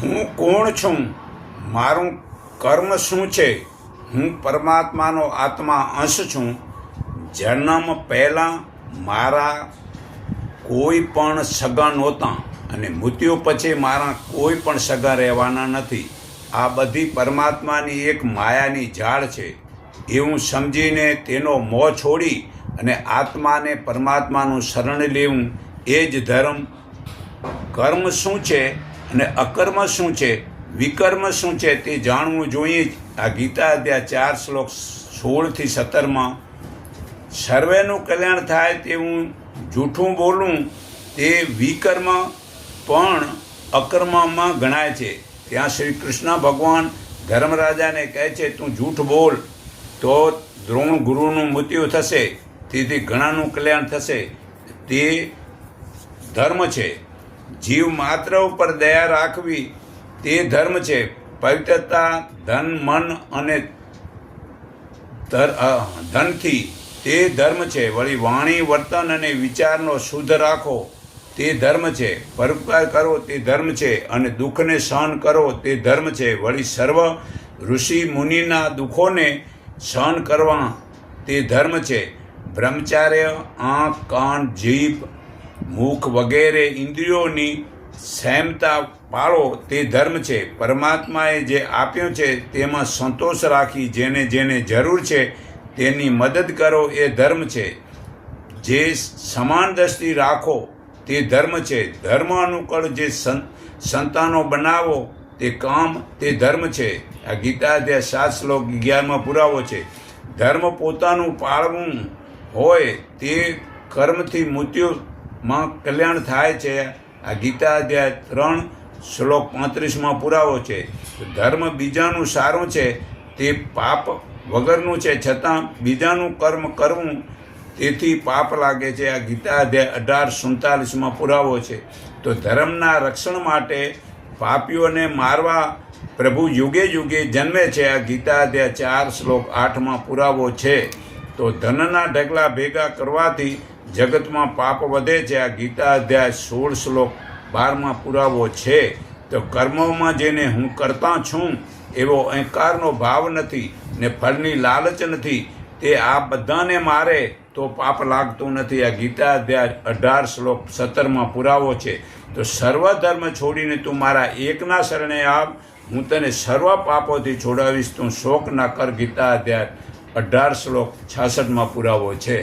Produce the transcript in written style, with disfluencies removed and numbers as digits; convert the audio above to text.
હું કોણ છું? મારું કર્મ શું છે? હું પરમાત્માનો આત્મા અંશ છું. જન્મ પહેલાં મારા કોઈ પણ સગા નહોતા અને મૃત્યુ પછી મારા કોઈ પણ સગા રહેવાના નથી. આ બધી પરમાત્માની એક માયાની ઝાડ છે. એવું સમજીને તેનો મોહ છોડી અને આત્માને પરમાત્માનું શરણ લેવું એ જ ધર્મ. કર્મ શું છે અને અકર્મ શું છે, વિકર્મ શું છે તે જાણવું જોઈએ જ. આ ગીતા અધ્યાય 4 શ્લોક 16થી 17 સર્વેનું કલ્યાણ થાય તેવું જૂઠું બોલવું તે વિકર્મ પણ અકર્મમાં ગણાય છે. ત્યાં શ્રી કૃષ્ણ ભગવાન ધર્મરાજાને કહે છે, તું જૂઠ બોલ તો દ્રોણ ગુરુનું મૃત્યુ થશે, તેથી ઘણાનું કલ્યાણ થશે. તે ધર્મ છે. જીવ માત્ર ઉપર દયા રાખવી તે ધર્મ છે. પવિત્રતા ધન મન અને ધનથી તે ધર્મ છે. વળી વાણી વર્તન અને વિચારનો શુદ્ધ રાખો તે ધર્મ છે. પરોપકાર કરો તે ધર્મ છે અને દુઃખને સહન કરો તે ધર્મ છે. વળી સર્વ ઋષિ મુનિના દુઃખોને સહન કરવા તે ધર્મ છે. બ્રહ્મચાર્ય આંખ કાન જીભ મુખ વગેરે ઇન્દ્રિયોની સંયમતા પાળો તે ધર્મ છે. પરમાત્માએ જે આપ્યું છે તેમાં સંતોષ રાખી જેને જેને જરૂર છે તેની મદદ કરો એ ધર્મ છે. જે સમાન દ્રષ્ટિ રાખો તે ધર્મ છે. ધર્મ અનુકૂળ જે સંતાનો બનાવો તે કામ તે ધર્મ છે. આ ગીતા અધ્યાય 7 શ્લોક 11 પુરાવો છે. ધર્મ પોતાનું પાળવું હોય તે કર્મથી મૃત્યુમાં કલ્યાણ થાય છે. આ ગીતા અધ્યાય 3 શ્લોક 35 પુરાવો છે. ધર્મ બીજાનું સારું છે તે પાપ વગરનું છે, છતાં બીજાનું કર્મ કરવું તેથી પાપ લાગે છે. આ ગીતા અધ્યાય 18:47 પુરાવો છે. તો ધર્મના રક્ષણ માટે પાપીઓને મારવા પ્રભુ યુગે યુગે જન્મે છે. આ ગીતા અધ્યાય 4 શ્લોક 8 પુરાવો છે. તો ધનના ઢગલા ભેગા કરવાથી જગતમાં પાપ વધે છે. આ ગીતા અધ્યાય 16 શ્લોક 12 પુરાવો છે. તો કર્મોમાં જેને હું કરતા છું એવો અહંકારનો ભાવ નથી ને ફળની લાલચ નથી, તે આ બધાને મારે તો પાપ લાગતું નથી. આ ગીતા અધ્યાય 18 શ્લોક 17 પુરાવો છે. તો સર્વ ધર્મ છોડીને તું મારા એકના શરણે આવ, હું તને સર્વ પાપોથી છોડાવીશ. તું શોક ના કર. ગીતા અધ્યાય 18 શ્લોક 66 પુરાવો છે.